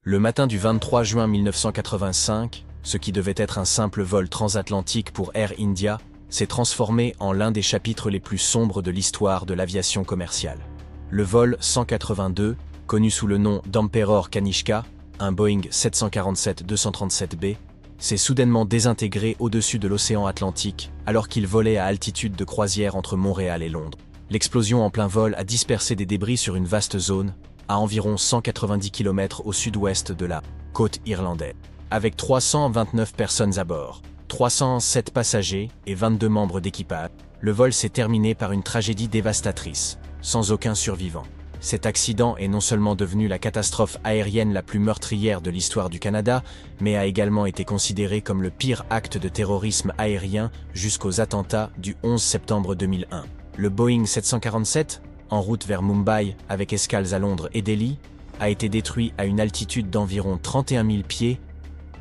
Le matin du 23 juin 1985, ce qui devait être un simple vol transatlantique pour Air India, s'est transformé en l'un des chapitres les plus sombres de l'histoire de l'aviation commerciale. Le vol 182, connu sous le nom d'Emperor Kanishka, un Boeing 747-237B, s'est soudainement désintégré au-dessus de l'océan Atlantique alors qu'il volait à altitude de croisière entre Montréal et Londres. L'explosion en plein vol a dispersé des débris sur une vaste zone, à environ 190 km au sud-ouest de la côte irlandaise. Avec 329 personnes à bord, 307 passagers et 22 membres d'équipage, le vol s'est terminé par une tragédie dévastatrice, sans aucun survivant. Cet accident est non seulement devenu la catastrophe aérienne la plus meurtrière de l'histoire du Canada, mais a également été considéré comme le pire acte de terrorisme aérien jusqu'aux attentats du 11 septembre 2001. Le Boeing 747, en route vers Mumbai avec escales à Londres et Delhi, a été détruit à une altitude d'environ 31 000 pieds,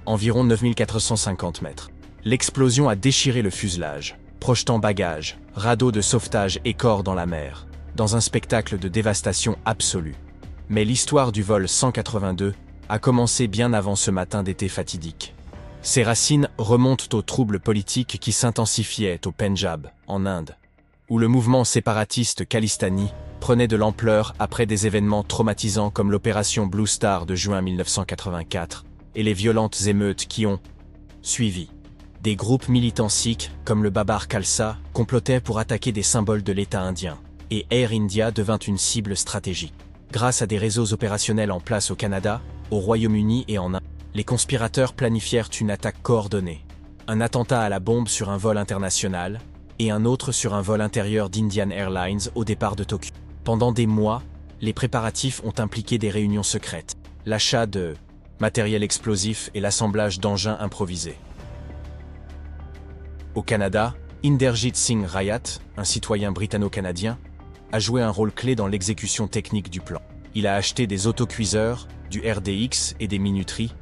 environ 9 450 mètres. L'explosion a déchiré le fuselage, projetant bagages, radeaux de sauvetage et corps dans la mer, dans un spectacle de dévastation absolue. Mais l'histoire du vol 182 a commencé bien avant ce matin d'été fatidique. Ses racines remontent aux troubles politiques qui s'intensifiaient au Pendjab, en Inde, où le mouvement séparatiste Khalistani prenait de l'ampleur après des événements traumatisants comme l'opération Blue Star de juin 1984 et les violentes émeutes qui ont suivi. Des groupes militants sikhs, comme le Babar Khalsa, complotaient pour attaquer des symboles de l'État indien, et Air India devint une cible stratégique. Grâce à des réseaux opérationnels en place au Canada, au Royaume-Uni et en Inde, les conspirateurs planifièrent une attaque coordonnée. Un attentat à la bombe sur un vol international, et un autre sur un vol intérieur d'Indian Airlines au départ de Tokyo. Pendant des mois, les préparatifs ont impliqué des réunions secrètes, l'achat de matériel explosif et l'assemblage d'engins improvisés. Au Canada, Inderjit Singh Rayat, un citoyen britanno-canadien, a joué un rôle clé dans l'exécution technique du plan. Il a acheté des autocuiseurs, du RDX et des minuteries,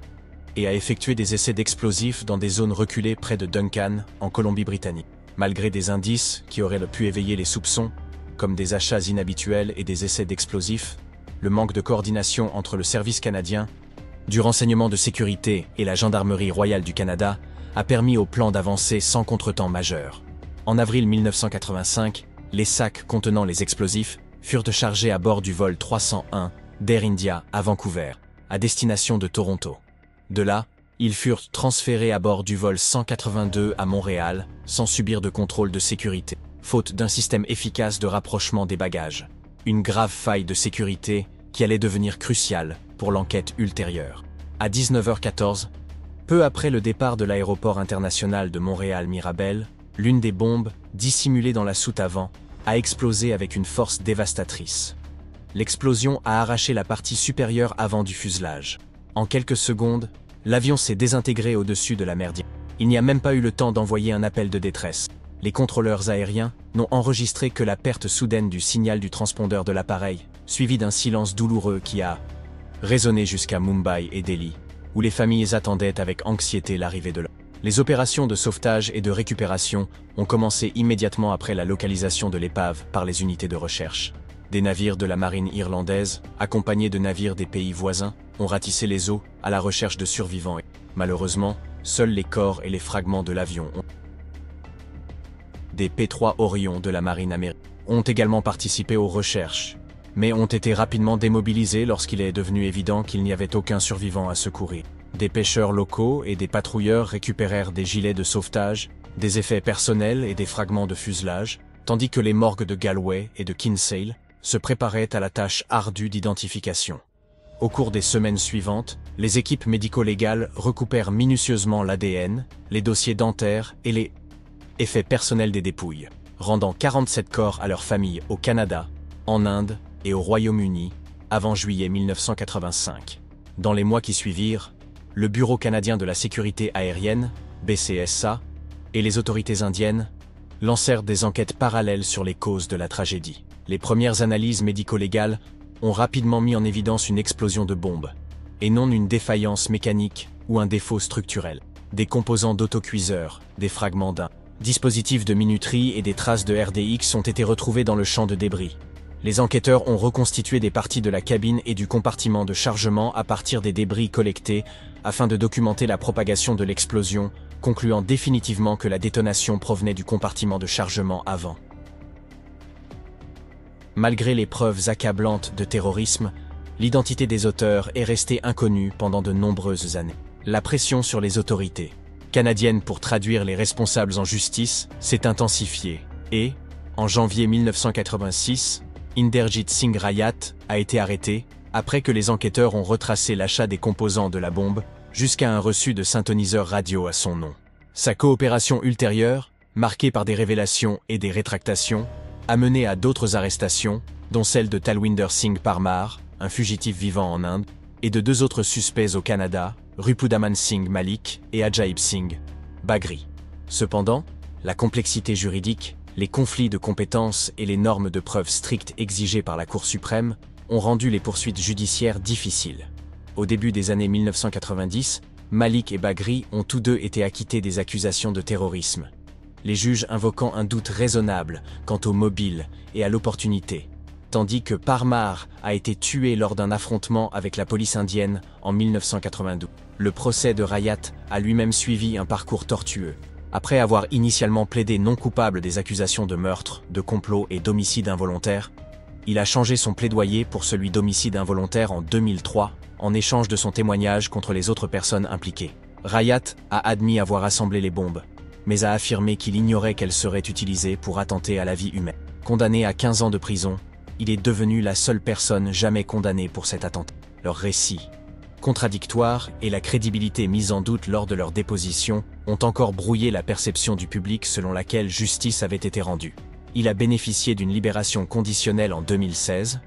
et a effectué des essais d'explosifs dans des zones reculées près de Duncan, en Colombie-Britannique. Malgré des indices qui auraient pu éveiller les soupçons, comme des achats inhabituels et des essais d'explosifs, le manque de coordination entre le service canadien, du renseignement de sécurité et la Gendarmerie royale du Canada a permis au plan d'avancer sans contretemps majeur. En avril 1985, les sacs contenant les explosifs furent chargés à bord du vol 301 d'Air India à Vancouver, à destination de Toronto. De là, ils furent transférés à bord du vol 182 à Montréal, sans subir de contrôle de sécurité, faute d'un système efficace de rapprochement des bagages. Une grave faille de sécurité qui allait devenir cruciale pour l'enquête ultérieure. À 19h14, peu après le départ de l'aéroport international de Montréal-Mirabel, l'une des bombes, dissimulée dans la soute avant, a explosé avec une force dévastatrice. L'explosion a arraché la partie supérieure avant du fuselage. En quelques secondes, l'avion s'est désintégré au-dessus de la mer d'Irlande. Il n'y a même pas eu le temps d'envoyer un appel de détresse. Les contrôleurs aériens n'ont enregistré que la perte soudaine du signal du transpondeur de l'appareil, suivi d'un silence douloureux qui a résonné jusqu'à Mumbai et Delhi, où les familles attendaient avec anxiété l'arrivée de l'homme. Les opérations de sauvetage et de récupération ont commencé immédiatement après la localisation de l'épave par les unités de recherche. Des navires de la marine irlandaise, accompagnés de navires des pays voisins, ont ratissé les eaux à la recherche de survivants et, malheureusement, seuls les corps et les fragments de l'avion des P-3 Orion de la marine américaine ont également participé aux recherches, mais ont été rapidement démobilisés lorsqu'il est devenu évident qu'il n'y avait aucun survivant à secourir. Des pêcheurs locaux et des patrouilleurs récupérèrent des gilets de sauvetage, des effets personnels et des fragments de fuselage, tandis que les morgues de Galway et de Kinsale se préparaient à la tâche ardue d'identification. Au cours des semaines suivantes, les équipes médico-légales recoupèrent minutieusement l'ADN, les dossiers dentaires et les effets personnels des dépouilles, rendant 47 corps à leurs familles au Canada, en Inde et au Royaume-Uni avant juillet 1985. Dans les mois qui suivirent, le Bureau canadien de la sécurité aérienne, BCSA, et les autorités indiennes lancèrent des enquêtes parallèles sur les causes de la tragédie. Les premières analyses médico-légales ont rapidement mis en évidence une explosion de bombe, et non une défaillance mécanique ou un défaut structurel. Des composants d'autocuiseurs, des fragments d'un dispositif de minuterie et des traces de RDX ont été retrouvés dans le champ de débris. Les enquêteurs ont reconstitué des parties de la cabine et du compartiment de chargement à partir des débris collectés afin de documenter la propagation de l'explosion, concluant définitivement que la détonation provenait du compartiment de chargement avant. Malgré les preuves accablantes de terrorisme, l'identité des auteurs est restée inconnue pendant de nombreuses années. La pression sur les autorités canadiennes pour traduire les responsables en justice s'est intensifiée et, en janvier 1986, Inderjit Singh Rayat a été arrêté après que les enquêteurs ont retracé l'achat des composants de la bombe jusqu'à un reçu de synthoniseurs radio à son nom. Sa coopération ultérieure, marquée par des révélations et des rétractations, a mené à d'autres arrestations, dont celle de Talwinder Singh Parmar, un fugitif vivant en Inde, et de 2 autres suspects au Canada, Rupudaman Singh Malik et Ajaib Singh Bagri. Cependant, la complexité juridique, les conflits de compétences et les normes de preuve strictes exigées par la Cour suprême ont rendu les poursuites judiciaires difficiles. Au début des années 1990, Malik et Bagri ont tous deux été acquittés des accusations de terrorisme, les juges invoquant un doute raisonnable quant au mobile et à l'opportunité, tandis que Parmar a été tué lors d'un affrontement avec la police indienne en 1992. Le procès de Rayat a lui-même suivi un parcours tortueux. Après avoir initialement plaidé non coupable des accusations de meurtre, de complot et d'homicide involontaire, il a changé son plaidoyer pour celui d'homicide involontaire en 2003, en échange de son témoignage contre les autres personnes impliquées. Rayat a admis avoir assemblé les bombes, mais a affirmé qu'il ignorait qu'elles seraient utilisées pour attenter à la vie humaine. Condamné à 15 ans de prison, il est devenu la seule personne jamais condamnée pour cet attentat. Leur récit contradictoire et la crédibilité mise en doute lors de leur déposition ont encore brouillé la perception du public selon laquelle justice avait été rendue. Il a bénéficié d'une libération conditionnelle en 2016,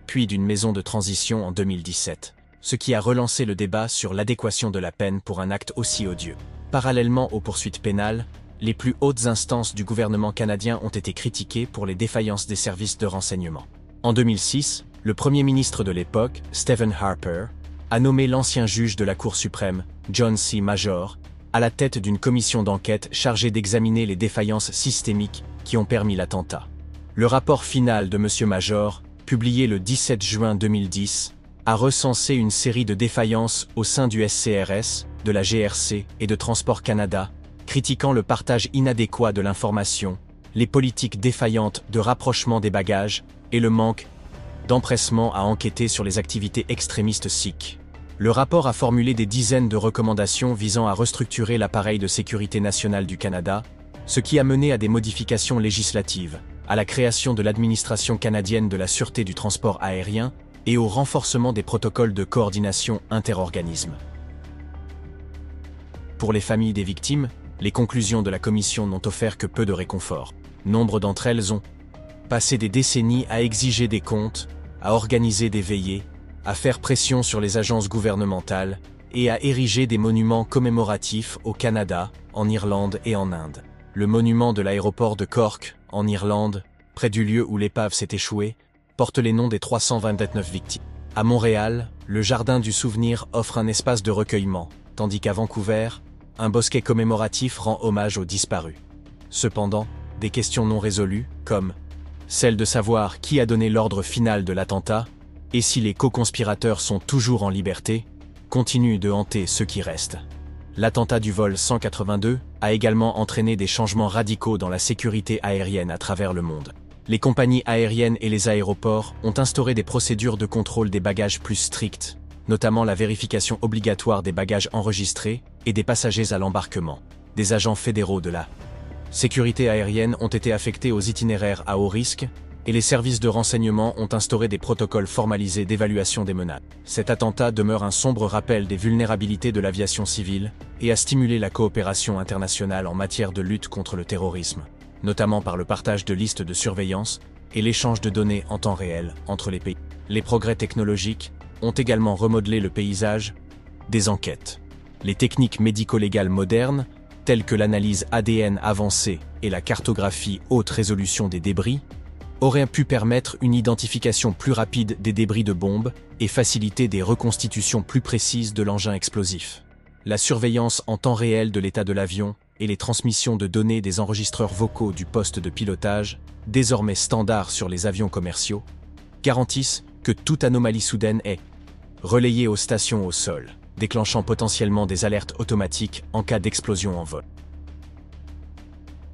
puis d'une maison de transition en 2017, ce qui a relancé le débat sur l'adéquation de la peine pour un acte aussi odieux. Parallèlement aux poursuites pénales, les plus hautes instances du gouvernement canadien ont été critiquées pour les défaillances des services de renseignement. En 2006, le premier ministre de l'époque, Stephen Harper, a nommé l'ancien juge de la Cour suprême, John C. Major, à la tête d'une commission d'enquête chargée d'examiner les défaillances systémiques qui ont permis l'attentat. Le rapport final de M. Major, publié le 17 juin 2010, a recensé une série de défaillances au sein du SCRS, de la GRC et de Transport Canada, critiquant le partage inadéquat de l'information, les politiques défaillantes de rapprochement des bagages et le manque d'empressement à enquêter sur les activités extrémistes sikhs. Le rapport a formulé des dizaines de recommandations visant à restructurer l'appareil de sécurité nationale du Canada, ce qui a mené à des modifications législatives, à la création de l'administration canadienne de la sûreté du transport aérien et au renforcement des protocoles de coordination interorganismes. Pour les familles des victimes, les conclusions de la commission n'ont offert que peu de réconfort. Nombre d'entre elles ont passé des décennies à exiger des comptes, à organiser des veillées, à faire pression sur les agences gouvernementales et à ériger des monuments commémoratifs au Canada, en Irlande et en Inde. Le monument de l'aéroport de Cork, en Irlande, près du lieu où l'épave s'est échouée, porte les noms des 329 victimes. À Montréal, le Jardin du Souvenir offre un espace de recueillement, tandis qu'à Vancouver, un bosquet commémoratif rend hommage aux disparus. Cependant, des questions non résolues, comme celle de savoir qui a donné l'ordre final de l'attentat, et si les co-conspirateurs sont toujours en liberté, continuent de hanter ceux qui restent. L'attentat du vol 182 a également entraîné des changements radicaux dans la sécurité aérienne à travers le monde. Les compagnies aériennes et les aéroports ont instauré des procédures de contrôle des bagages plus strictes, notamment la vérification obligatoire des bagages enregistrés et des passagers à l'embarquement. Des agents fédéraux de la sécurité aérienne ont été affectés aux itinéraires à haut risque, et les services de renseignement ont instauré des protocoles formalisés d'évaluation des menaces. Cet attentat demeure un sombre rappel des vulnérabilités de l'aviation civile et a stimulé la coopération internationale en matière de lutte contre le terrorisme, notamment par le partage de listes de surveillance et l'échange de données en temps réel entre les pays. Les progrès technologiques ont également remodelé le paysage des enquêtes. Les techniques médico-légales modernes, telles que l'analyse ADN avancée et la cartographie haute résolution des débris, auraient pu permettre une identification plus rapide des débris de bombes et faciliter des reconstitutions plus précises de l'engin explosif. La surveillance en temps réel de l'état de l'avion et les transmissions de données des enregistreurs vocaux du poste de pilotage, désormais standard sur les avions commerciaux, garantissent que toute anomalie soudaine est relayée aux stations au sol, déclenchant potentiellement des alertes automatiques en cas d'explosion en vol.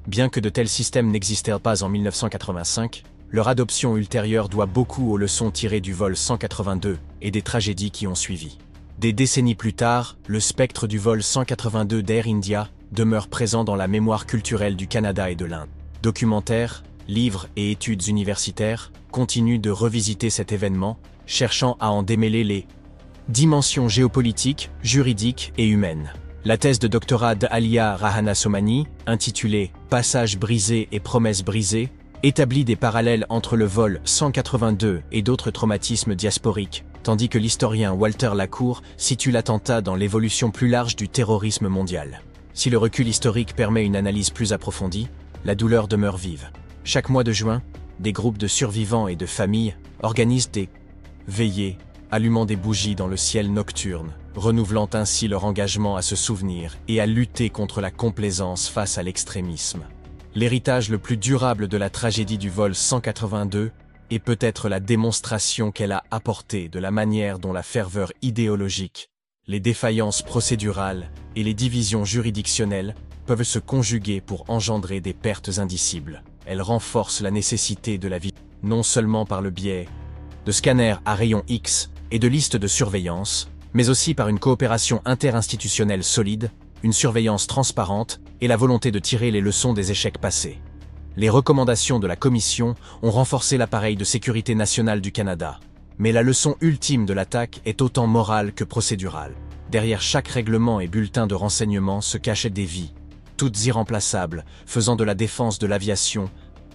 Bien que de tels systèmes n'existèrent pas en 1985, leur adoption ultérieure doit beaucoup aux leçons tirées du vol 182 et des tragédies qui ont suivi. Des décennies plus tard, le spectre du vol 182 d'Air India demeure présent dans la mémoire culturelle du Canada et de l'Inde. Documentaires, livres et études universitaires continuent de revisiter cet événement, cherchant à en démêler les dimensions géopolitiques, juridiques et humaines. La thèse de doctorat d'Alia Rahanasomani, intitulée « Passage brisé et promesses brisées », établit des parallèles entre le vol 182 et d'autres traumatismes diasporiques, tandis que l'historien Walter Lacour situe l'attentat dans l'évolution plus large du terrorisme mondial. Si le recul historique permet une analyse plus approfondie, la douleur demeure vive. Chaque mois de juin, des groupes de survivants et de familles organisent des veillées, allumant des bougies dans le ciel nocturne, renouvelant ainsi leur engagement à se souvenir et à lutter contre la complaisance face à l'extrémisme. L'héritage le plus durable de la tragédie du vol 182 est peut-être la démonstration qu'elle a apportée de la manière dont la ferveur idéologique, les défaillances procédurales et les divisions juridictionnelles peuvent se conjuguer pour engendrer des pertes indicibles. Elle renforce la nécessité de la vie, non seulement par le biais de scanners à rayons X et de listes de surveillance, mais aussi par une coopération interinstitutionnelle solide, une surveillance transparente et la volonté de tirer les leçons des échecs passés. Les recommandations de la Commission ont renforcé l'appareil de sécurité nationale du Canada. Mais la leçon ultime de l'attaque est autant morale que procédurale. Derrière chaque règlement et bulletin de renseignement se cachaient des vies, toutes irremplaçables, faisant de la défense de l'aviation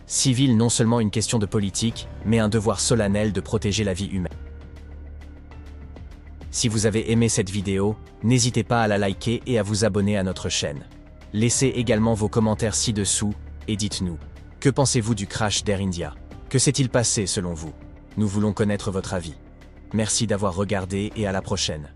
civile non seulement une question de politique, mais un devoir solennel de protéger la vie humaine. Si vous avez aimé cette vidéo, n'hésitez pas à la liker et à vous abonner à notre chaîne. Laissez également vos commentaires ci-dessous et dites-nous, que pensez-vous du crash d'Air India? Que s'est-il passé selon vous? Nous voulons connaître votre avis. Merci d'avoir regardé et à la prochaine.